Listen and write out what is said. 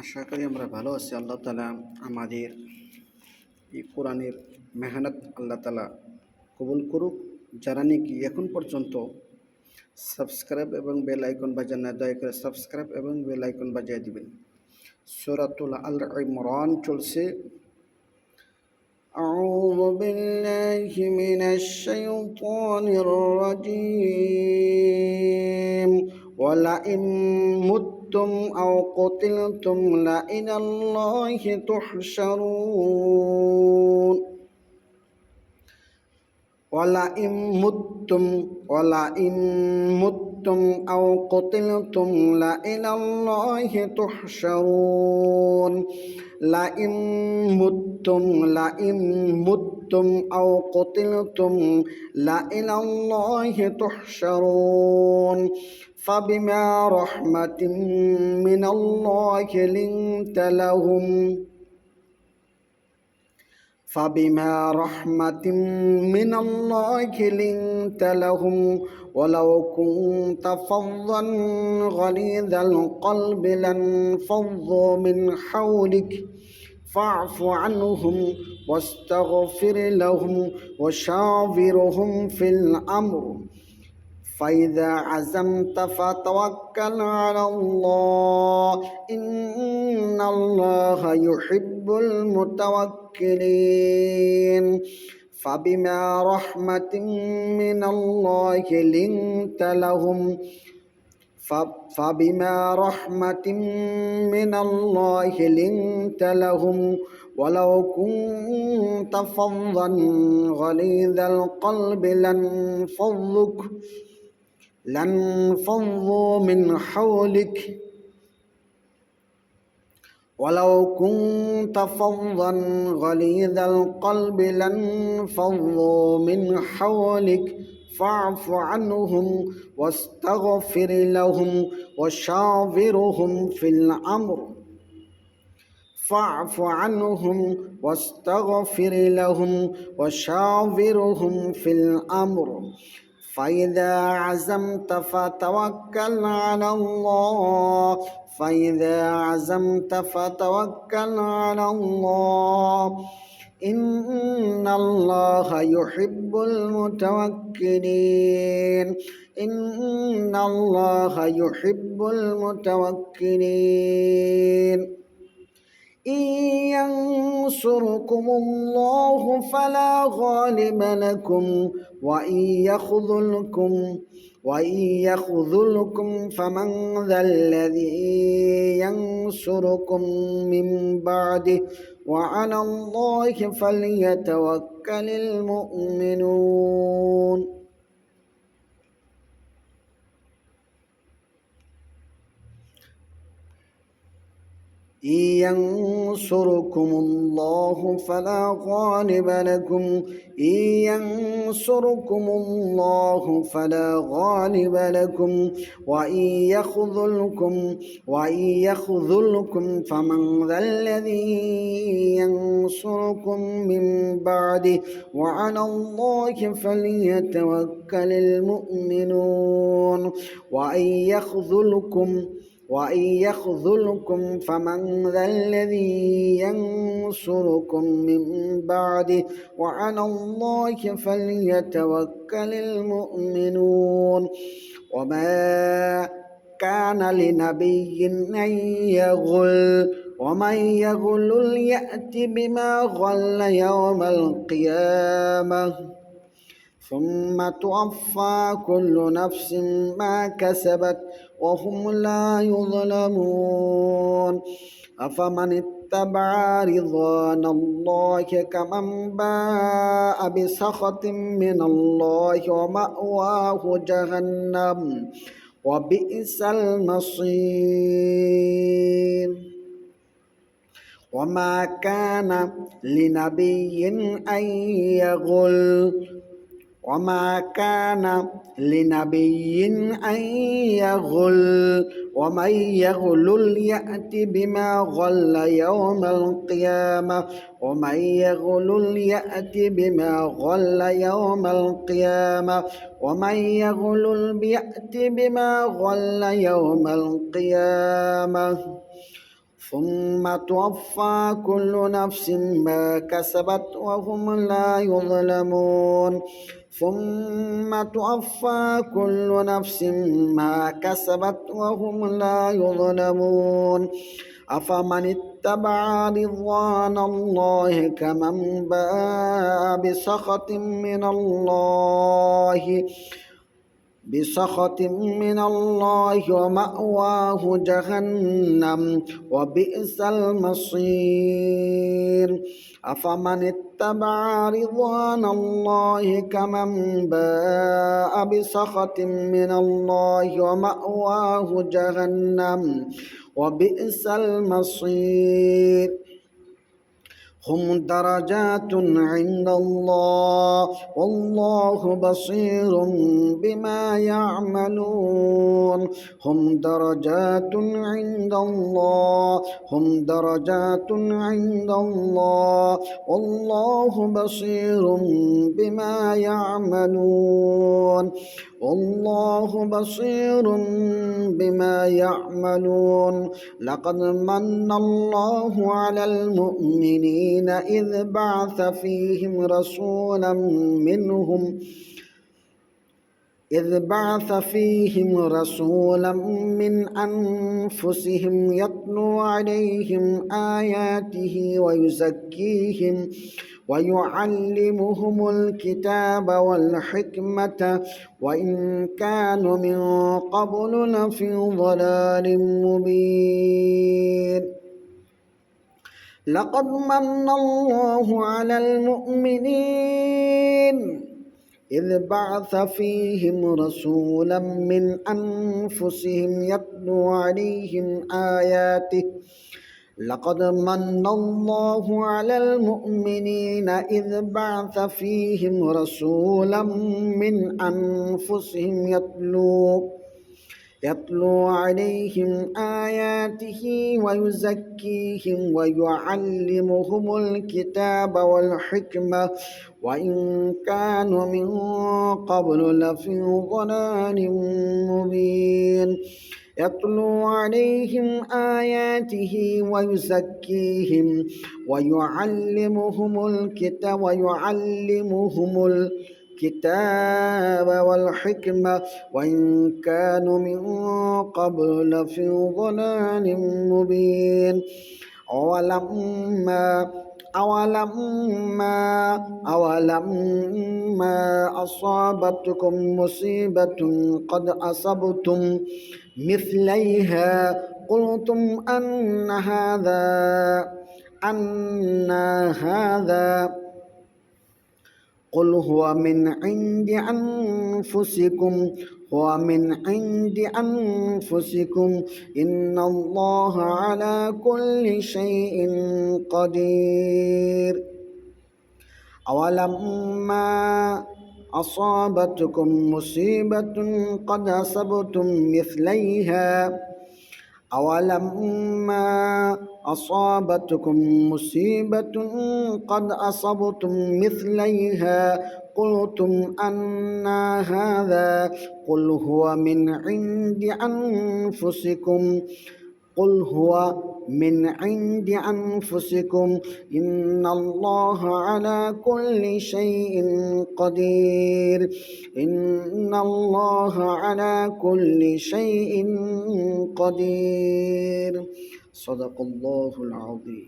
আশা করি আমরা ভালো আছি। আল্লাহ তালা আমাদের এই কোরআনের মেহনত আল্লাহ তালা কবুল করুক। যারা নাকি এখন পর্যন্ত সাবস্ক্রাইব এবং বেল আইকন বাজান না, দয়া করে সাবস্ক্রাইব এবং বেল আইকন বাজিয়ে দিবেন। সূরাতুল আল ইমরান চলছে। أعوذ بالله من الشيطان الرجيم ولئن متم أو قتلتم لإلى الله تحشرون ولئن متم أو قتلتم لإلى الله تحشرون لئن متم أو قتلتم لإلى الله تحشرون فبما رحمة من الله لنت لهم فبما رحمة من الله لنت لهم ولو كنت فظا غليظ القلب لانفضوا من حولك فاعف عنهم واستغفر لهم وشاورهم في الأمر فإذا عزمت فتوكل على الله إن الله يحب المتوكلين فبما رحمة من الله لنت لهم فبما رحمة من الله لنت لهم ولو كنت فظا غليظ القلب لانفضوا من حولك ولو كنت فظا غليظ القلب لانفضوا من حولك فاعف عنهم واستغفر لهم وشاورهم في الأمر فاعف عنهم واستغفر لهم وشاورهم في الأمر فإذا عزمت فتوكل على الله إن الله يحب المتوكلين إن ينصركم الله فلا غالب لكم وإن يخذلكم فمن ذا الذي ينصركم من بعده وعلى الله فليتوكل المؤمنون إن ينصركم الله فلا غالب لكم وإن يخذلكم فمن ذا الذي ينصركم من بعده وعلى الله فليتوكل المؤمنون وإن يخذلكم فمن ذا الذي ينصركم من بعده وعلى الله فليتوكل المؤمنون وما كان لنبي أن يغل ومن يغل يأت بما غل يوم القيامة ثم توفى كل نفس ما كسبت وهم لا يظلمون أفمن اتبع رضوان الله كمن باء بسخط من الله ومأواه جهنم وبئس المصير وما كان لنبي أن يغل ومن يغل يأت بما غل يوم القيامة ومن يغلل بيأت بما غل يوم القيامة ثم توفى كل نفس ما كسبت وهم لا يظلمون ثم توفى كل نفس ما كسبت وهم لا يظلمون أفمن اتبع رضوان الله كمن باء بسخط من الله ومأواه جهنم وبئس المصير أفمن اتبع رضوان الله كمن باء بسخط من الله ومأواه جهنم وبئس المصير هم درجات عند الله والله بصير بما يعملون هم درجات عند الله والله بصير بما يعملون لقد من الله على المؤمنين إذ بعث فيهم رسولا من أنفسهم يتلو عليهم آياته ويزكيهم ويعلمهم الكتاب والحكمة وإن كانوا من قبل لفي ضلال مبين لقد من الله على المؤمنين إذ بعث فيهم رسولا من أنفسهم يتلو عليهم آياته لقد من الله على المؤمنين إذ بعث فيهم رسولا من أنفسهم يتلو عليهم آياته ويزكيهم ويعلمهم الكتاب والحكمة وإن كانوا من قبل لفي ضلال مبين يتلو عليهم آياته ويزكيهم ويعلمهم الكتاب والحكمة وإن كانوا من قبل لفي ضلال مبين أولما أصابتكم مصيبة قد أصبتم مثليها قلتم أن هذا قل هو من عند أنفسكم إن الله على كل شيء قدير أولما أصابتكم مصيبة قد أصبتم مثليها قلتم أن هذا قل هو من عند أنفسكم إن الله على كل شيء قدير صدق الله العظيم.